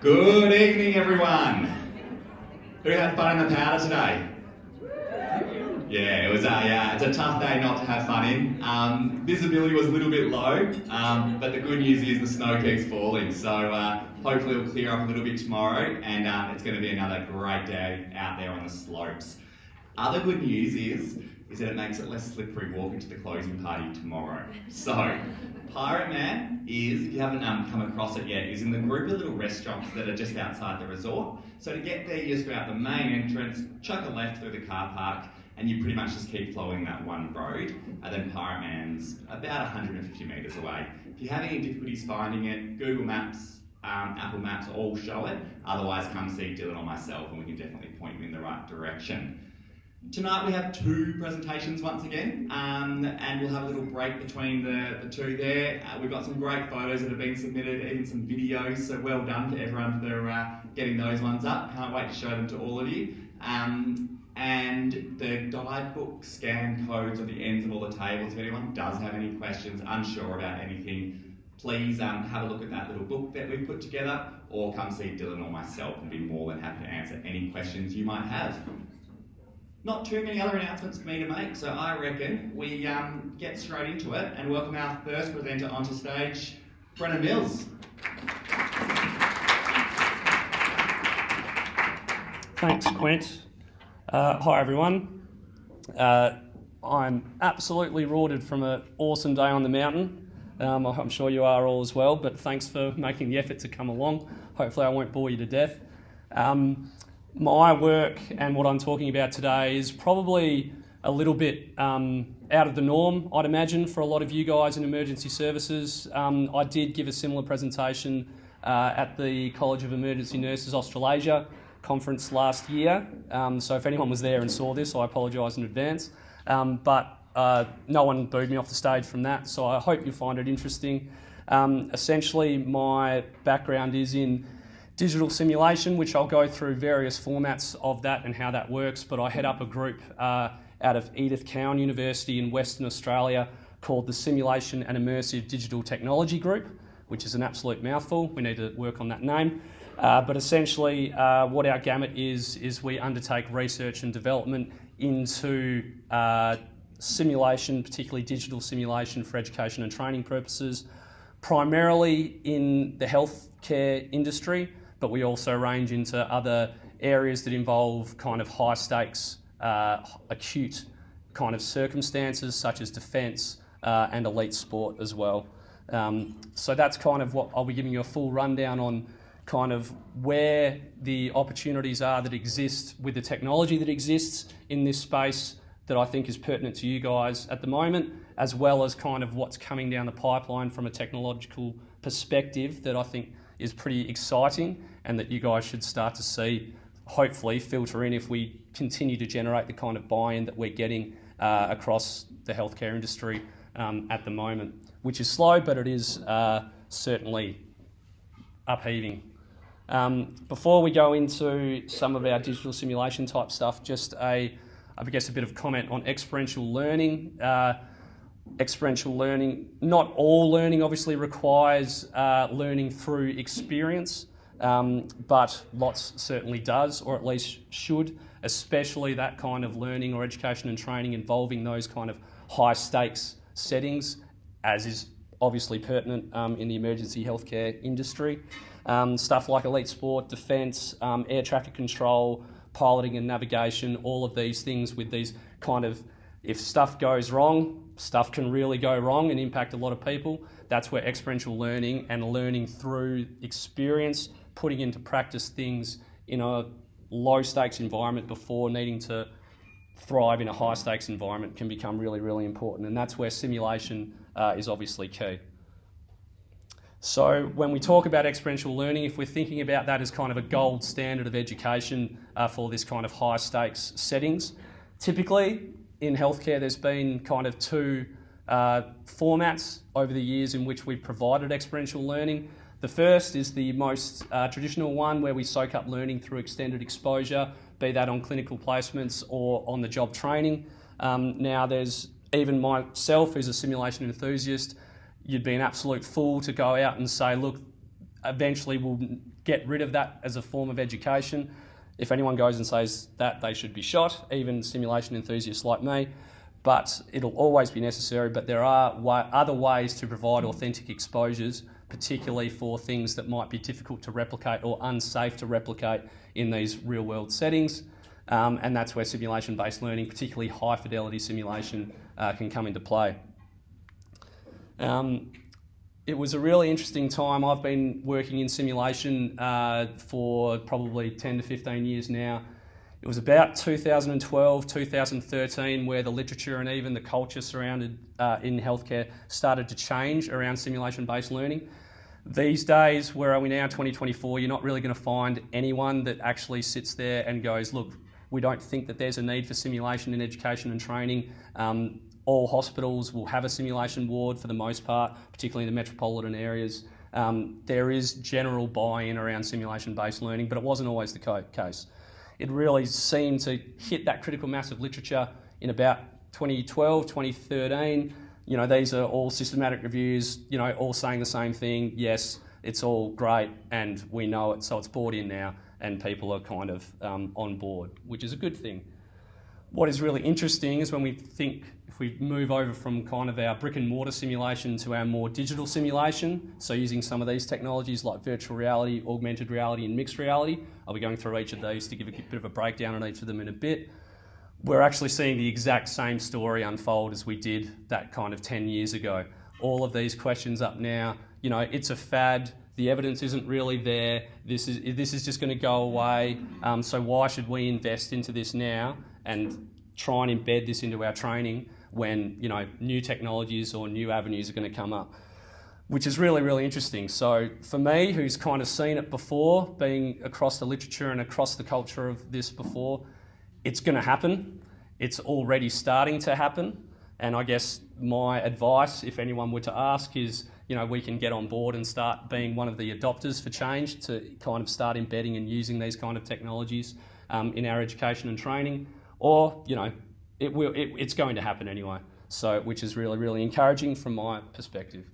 Good evening, everyone. Who had fun in the powder today? Yeah, it's a tough day not to have fun in. Visibility was a little bit low, but the good news is the snow keeps falling, so hopefully it'll clear up a little bit tomorrow, and it's going to be another great day out there on the slopes. Other good news is that it makes it less slippery walking to the closing party tomorrow. So, Pirate Man is, if you haven't come across it yet, is in the group of little restaurants that are just outside the resort. So to get there, you just go out the main entrance, chuck a left through the car park, and you pretty much just keep following that one road. And then Pirate Man's about 150 metres away. If you have any difficulties finding it, Google Maps, Apple Maps all show it. Otherwise, come see Dylan or myself, and we can definitely point you in the right direction. Tonight we have two presentations once again, and we'll have a little break between the two there. We've got some great photos that have been submitted, even some videos, so well done to everyone for getting those ones up. Can't wait to show them to all of you. And the guidebook scan codes on the ends of all the tables, if anyone does have any questions, unsure about anything, please have a look at that little book that we put together, or come see Dylan or myself and be more than happy to answer any questions you might have. Not too many other announcements for me to make, so I reckon we get straight into it and welcome our first presenter onto stage, Brennan Mills. Thanks, Quint. Hi, everyone. I'm absolutely rorted from an awesome day on the mountain. I'm sure you are all as well, but thanks for making the effort to come along. Hopefully I won't bore you to death. My work and what I'm talking about today is probably a little bit out of the norm, I'd imagine, for a lot of you guys in emergency services. I did give a similar presentation at the College of Emergency Nurses Australasia conference last year. So if anyone was there and saw this, I apologise in advance. But no one booed me off the stage from that, so I hope you find it interesting. Essentially, my background is in digital simulation, which I'll go through various formats of that and how that works, but I head up a group out of Edith Cowan University in Western Australia called the Simulation and Immersive Digital Technology Group, which is an absolute mouthful. We need to work on that name. But essentially what our gamut is we undertake research and development into simulation, particularly digital simulation for education and training purposes, primarily in the healthcare industry, but we also range into other areas that involve kind of high stakes, acute kind of circumstances such as defence and elite sport as well. So that's kind of what I'll be giving you a full rundown on, kind of where the opportunities are that exist with the technology that exists in this space that I think is pertinent to you guys at the moment, as well as kind of what's coming down the pipeline from a technological perspective that I think is pretty exciting and that you guys should start to see, hopefully, filter in if we continue to generate the kind of buy-in that we're getting across the healthcare industry at the moment, which is slow, but it is certainly upheaving. Before we go into some of our digital simulation type stuff, just I guess a bit of comment on experiential learning. Experiential learning, not all learning obviously requires learning through experience, but lots certainly does, or at least should, especially that kind of learning or education and training involving those kind of high stakes settings, as is obviously pertinent in the emergency healthcare industry. Stuff like elite sport, defence, air traffic control, piloting and navigation, all of these things with these kind of, if stuff goes wrong, stuff can really go wrong and impact a lot of people. That's where experiential learning and learning through experience, putting into practice things in a low stakes environment before needing to thrive in a high stakes environment can become really, really important. And that's where simulation is obviously key. So when we talk about experiential learning, if we're thinking about that as kind of a gold standard of education for this kind of high stakes settings, typically in healthcare there's been kind of two formats over the years in which we've provided experiential learning. The first is the most traditional one, where we soak up learning through extended exposure, be that on clinical placements or on the job training. Now there's even myself, who's a simulation enthusiast, you'd be an absolute fool to go out and say, look, eventually we'll get rid of that as a form of education. If anyone goes and says that, they should be shot, even simulation enthusiasts like me. But it'll always be necessary. But there are other ways to provide authentic exposures, particularly for things that might be difficult to replicate or unsafe to replicate in these real-world settings. And that's where simulation-based learning, particularly high-fidelity simulation, can come into play. It was a really interesting time. I've been working in simulation for probably 10 to 15 years now. It was about 2012, 2013 where the literature and even the culture surrounded in healthcare started to change around simulation-based learning. These days, where are we now, 2024, you're not really going to find anyone that actually sits there and goes, look, we don't think that there's a need for simulation in education and training. All hospitals will have a simulation ward for the most part, particularly in the metropolitan areas. There is general buy-in around simulation-based learning, but it wasn't always the case. It really seemed to hit that critical mass of literature in about 2012, 2013. You know, these are all systematic reviews, you know, all saying the same thing. Yes, it's all great and we know it, so it's bought in now and people are kind of on board, which is a good thing. What is really interesting is when we think, if we move over from kind of our brick and mortar simulation to our more digital simulation, so using some of these technologies like virtual reality, augmented reality and mixed reality, I'll be going through each of these to give a bit of a breakdown on each of them in a bit. We're actually seeing the exact same story unfold as we did that kind of 10 years ago. All of these questions up now, you know, it's a fad, the evidence isn't really there, this is just going to go away, so why should we invest into this now and try and embed this into our training when, you know, new technologies or new avenues are going to come up, which is really, really interesting. So for me, who's kind of seen it before, being across the literature and across the culture of this before, it's going to happen. It's already starting to happen. And I guess my advice, if anyone were to ask, is, you know, we can get on board and start being one of the adopters for change to kind of start embedding and using these kind of technologies in our education and training. Or, you know, it's going to happen anyway. So, which is really, really encouraging from my perspective.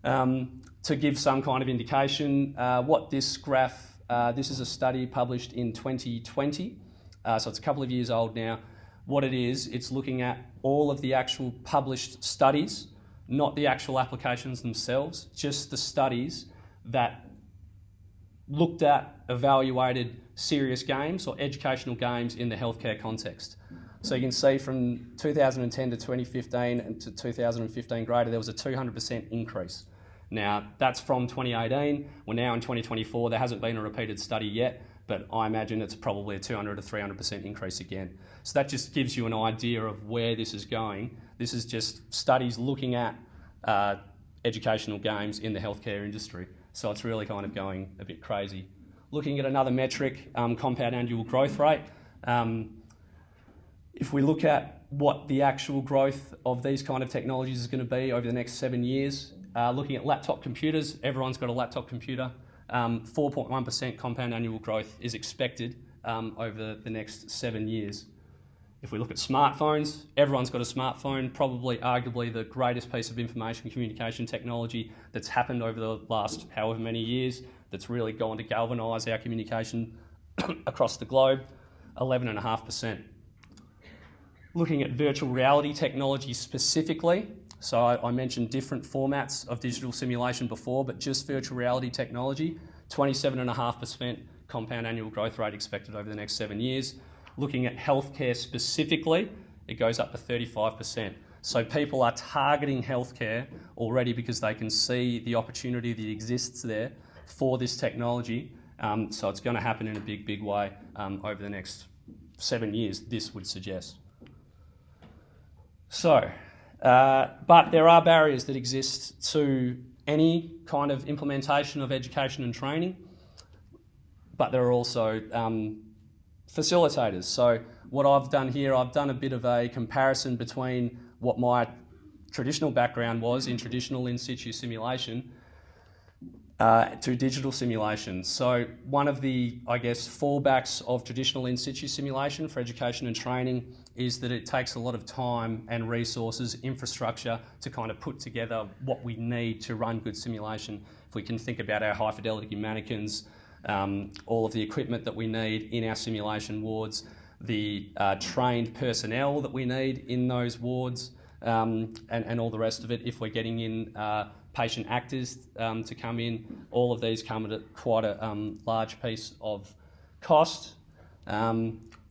To give some kind of indication, what this graph, this is a study published in 2020. So it's a couple of years old now. What it is, it's looking at all of the actual published studies, not the actual applications themselves, just the studies that looked at, evaluated serious games or educational games in the healthcare context. So you can see from 2010 to 2015 and to 2015 greater, there was a 200% increase. Now, that's from 2018. We're now in 2024. There hasn't been a repeated study yet, but I imagine it's probably a 200 to 300% increase again. So that just gives you an idea of where this is going. This is just studies looking at educational games in the healthcare industry. So it's really kind of going a bit crazy. Looking at another metric, compound annual growth rate. If we look at what the actual growth of these kind of technologies is going to be over the next 7 years, looking at laptop computers, everyone's got a laptop computer. 4.1% compound annual growth is expected over the next 7 years. If we look at smartphones, everyone's got a smartphone, probably arguably the greatest piece of information communication technology that's happened over the last however many years, that's really gone to galvanise our communication across the globe, 11.5%. Looking at virtual reality technology specifically, so I mentioned different formats of digital simulation before, but just virtual reality technology, 27.5% compound annual growth rate expected over the next 7 years. Looking at healthcare specifically, it goes up to 35%. So people are targeting healthcare already because they can see the opportunity that exists there for this technology. So it's going to happen in a big, big way over the next 7 years, this would suggest. So, but there are barriers that exist to any kind of implementation of education and training, but there are also facilitators. So what I've done here, I've done a bit of a comparison between what my traditional background was in traditional in situ simulation to digital simulation. So one of the, I guess, fallbacks of traditional in situ simulation for education and training is that it takes a lot of time and resources, infrastructure to kind of put together what we need to run good simulation. If we can think about our high fidelity mannequins, all of the equipment that we need in our simulation wards, the trained personnel that we need in those wards, and all the rest of it. If we're getting in patient actors to come in, all of these come at quite a large piece of cost.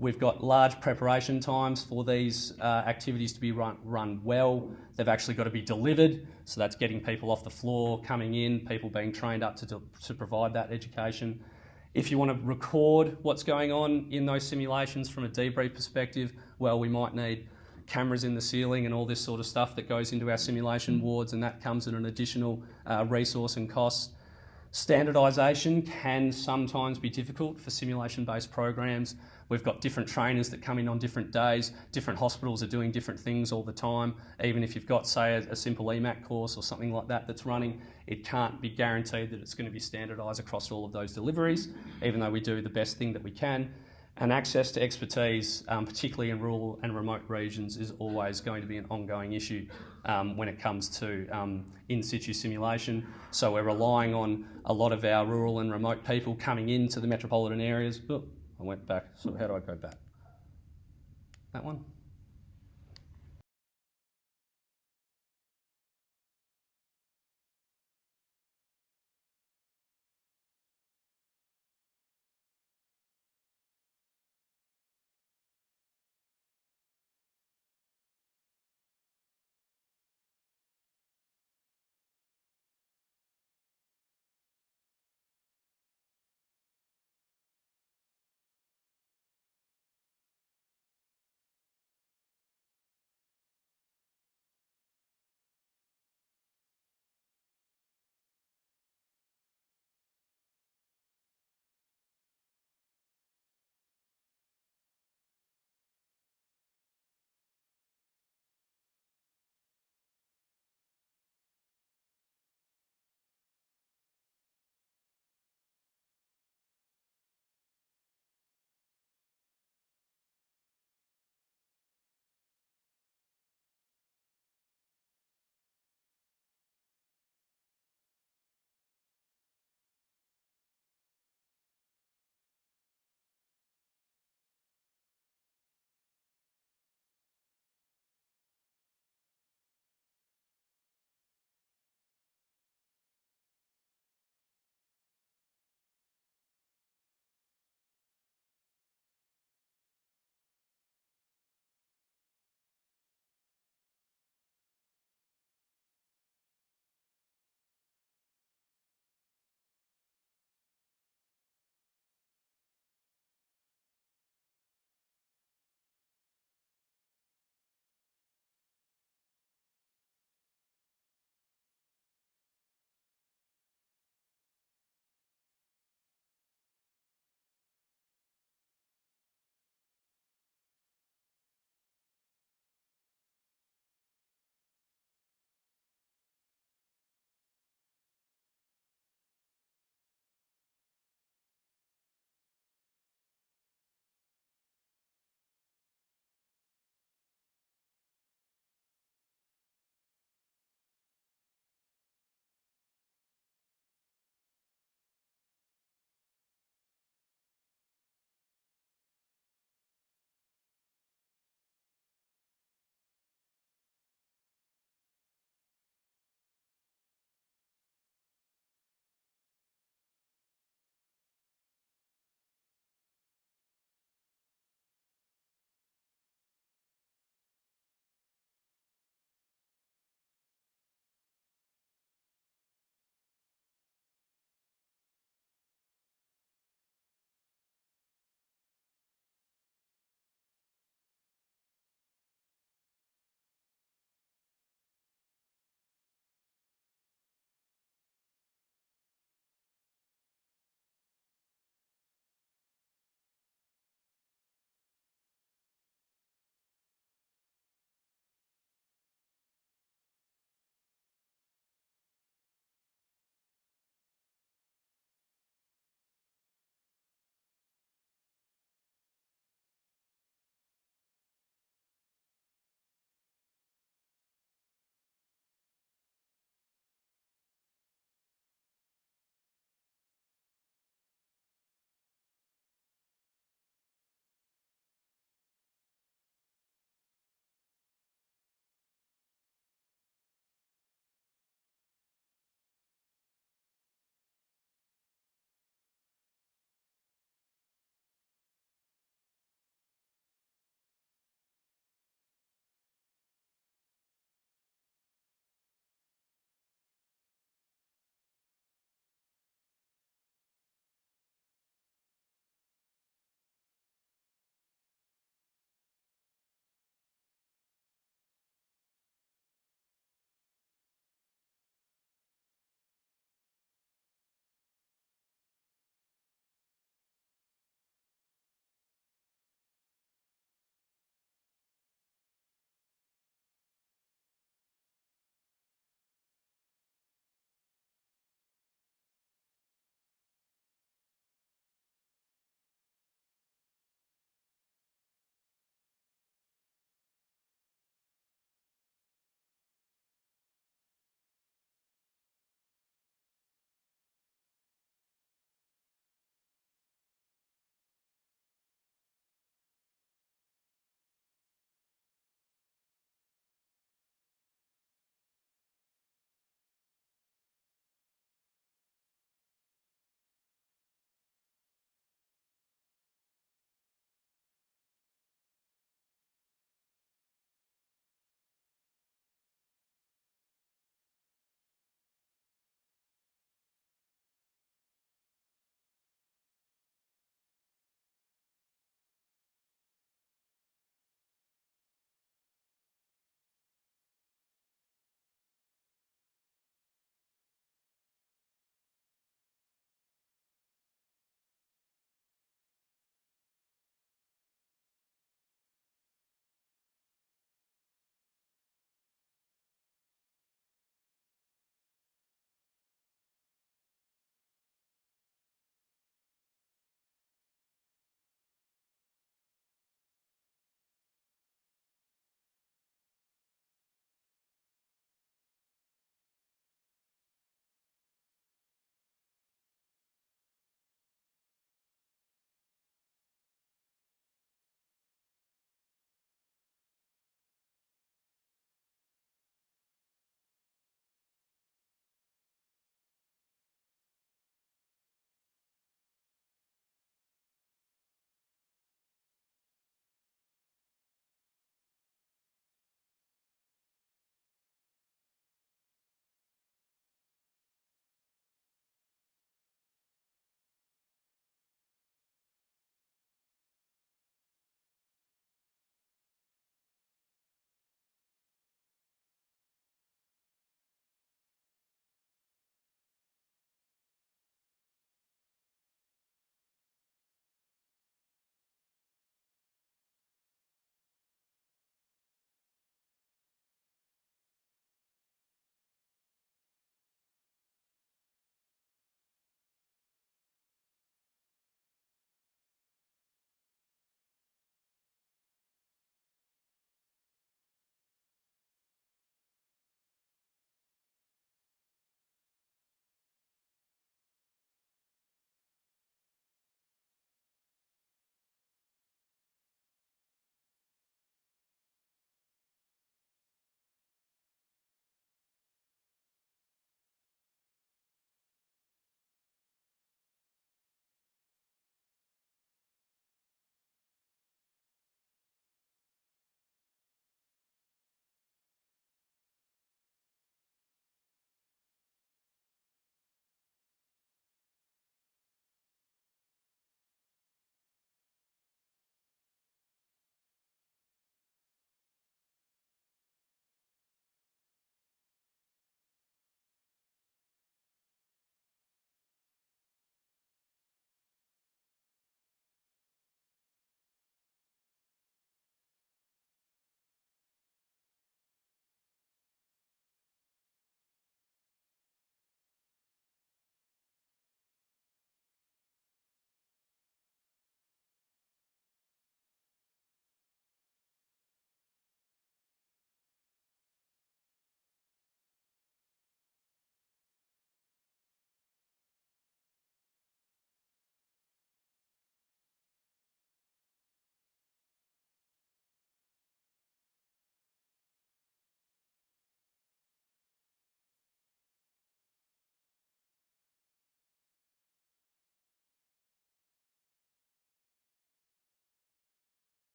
We've got large preparation times for these activities to be run well. They've actually got to be delivered, so that's getting people off the floor, coming in, people being trained up to provide that education. If you want to record what's going on in those simulations from a debrief perspective, well, we might need cameras in the ceiling and all this sort of stuff that goes into our simulation wards, and that comes at an additional resource and cost. Standardisation can sometimes be difficult for simulation-based programs. We've got different trainers that come in on different days. Different hospitals are doing different things all the time. Even if you've got, say, a simple EMAC course or something like that that's running, it can't be guaranteed that it's going to be standardised across all of those deliveries, even though we do the best thing that we can. And access to expertise, particularly in rural and remote regions, is always going to be an ongoing issue when it comes to in situ simulation. So we're relying on a lot of our rural and remote people coming into the metropolitan areas. Oh, I went back. So how do I go back? That one?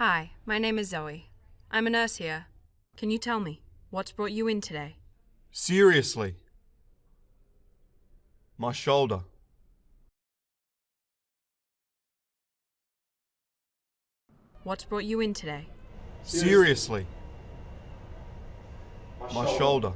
Hi, my name is Zoe. I'm a nurse here. Can you tell me, what's brought you in today? Seriously. My shoulder. What's brought you in today? Seriously. My shoulder.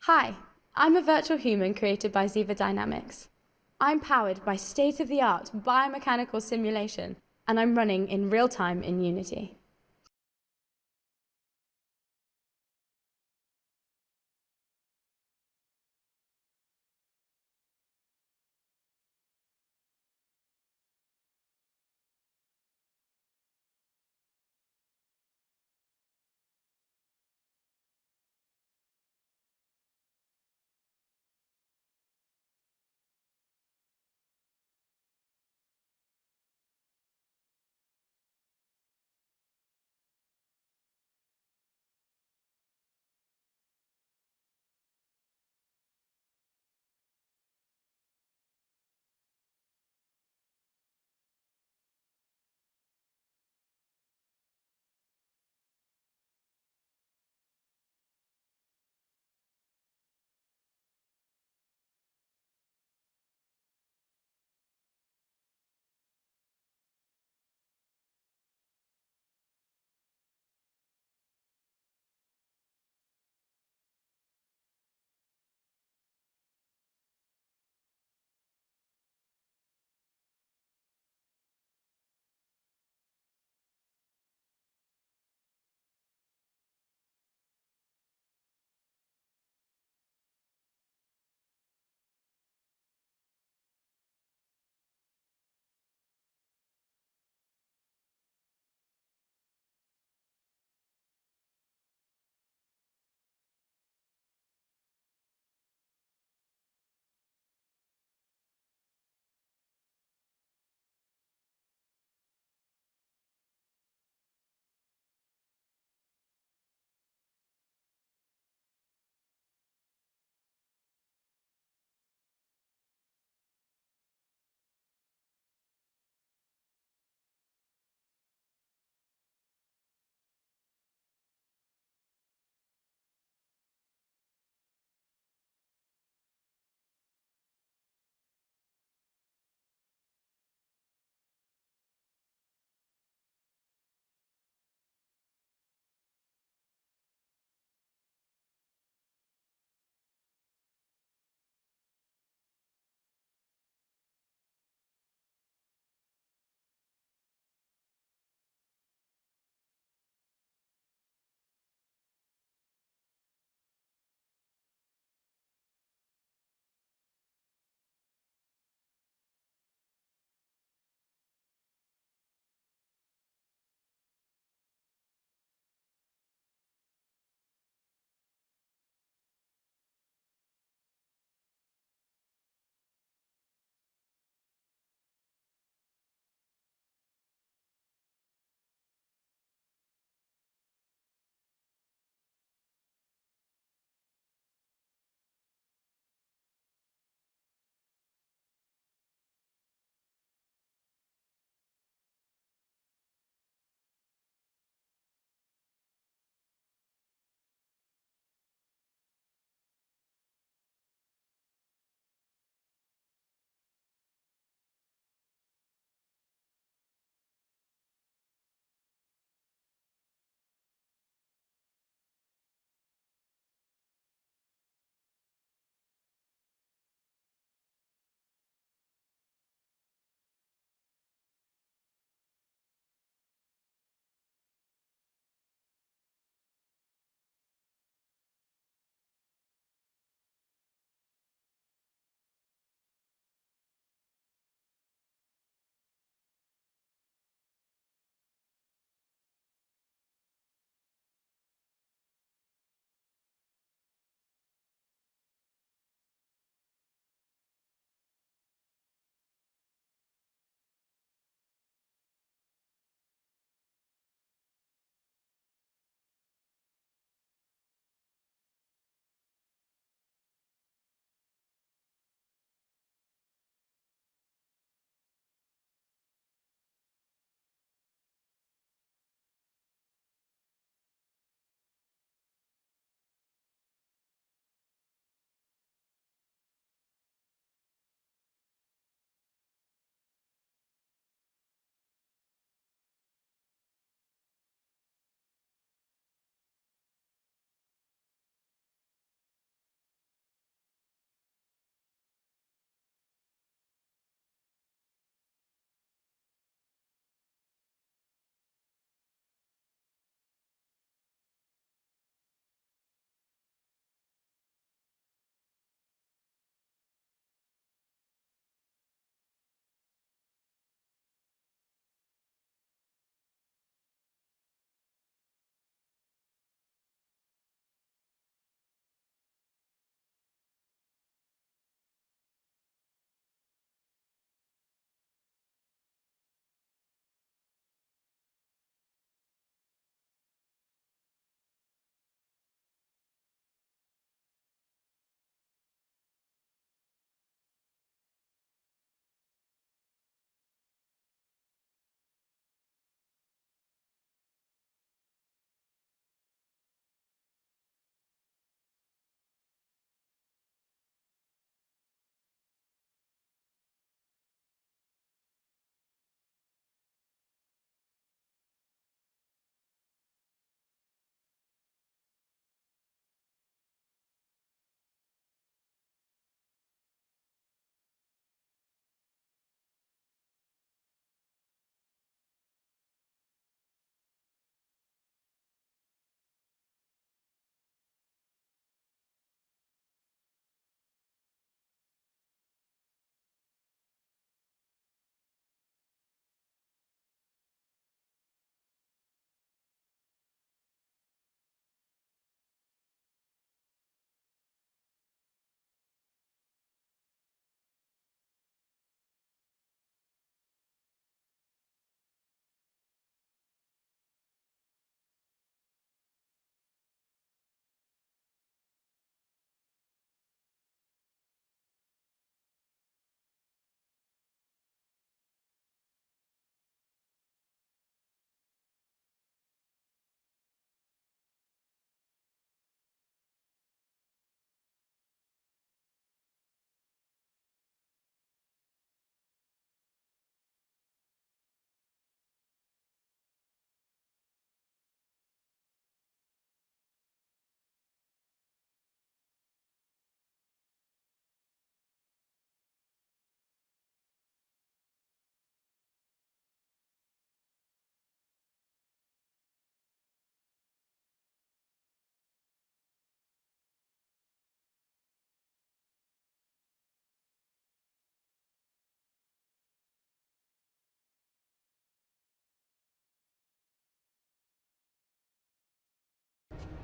Hi, I'm a virtual human created by Ziva Dynamics. I'm powered by state-of-the-art biomechanical simulation, and I'm running in real time in Unity.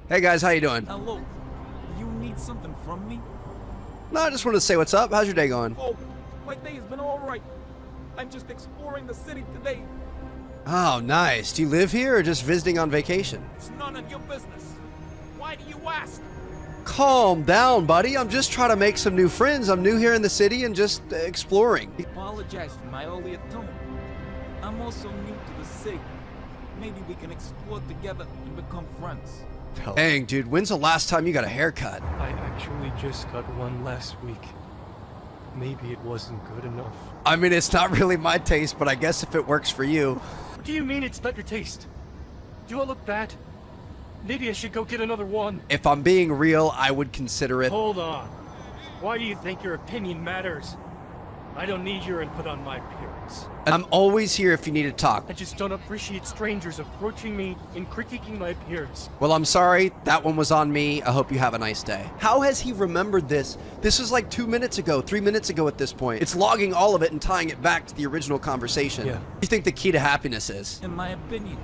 Hey guys, how you doing? Hello. You need something from me? No, I just wanted to say what's up. How's your day going? Oh, my day has been alright. I'm just exploring the city today. Oh, nice. Do you live here or just visiting on vacation? It's none of your business. Why do you ask? Calm down, buddy. I'm just trying to make some new friends. I'm new here in the city and just exploring. Apologize for my earlier tone. I'm also new to the city. Maybe we can explore together and become friends. Dang, dude, when's the last time you got a haircut? I actually just got one last week. Maybe it wasn't good enough. I mean, it's not really my taste, but I guess if it works for you. What do you mean it's not your taste? Do I look bad? Maybe I should go get another one. If I'm being real, I would consider it. Hold on. Why do you think your opinion matters? I don't need your input on my appearance. I'm always here if you need to talk. I just don't appreciate strangers approaching me and critiquing my appearance. Well, I'm sorry. That one was on me. I hope you have a nice day. How has he remembered this? This was like 2 minutes ago, 3 minutes ago at this point. It's logging all of it and tying it back to the original conversation. Yeah. What do you think the key to happiness is? In my opinion,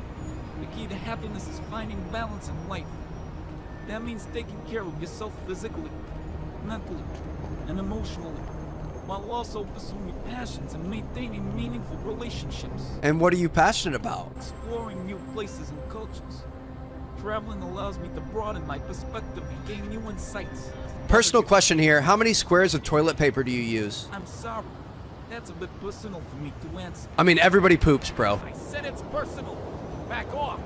the key to happiness is finding balance in life. That means taking care of yourself physically, mentally, and emotionally, while also pursuing your passions and maintaining meaningful relationships. And what are you passionate about? Exploring new places and cultures. Traveling allows me to broaden my perspective and gain new insights. Personal question here. How many squares of toilet paper do you use? I'm sorry. That's a bit personal for me to answer. I mean, everybody poops, bro. I said it's personal. Back off.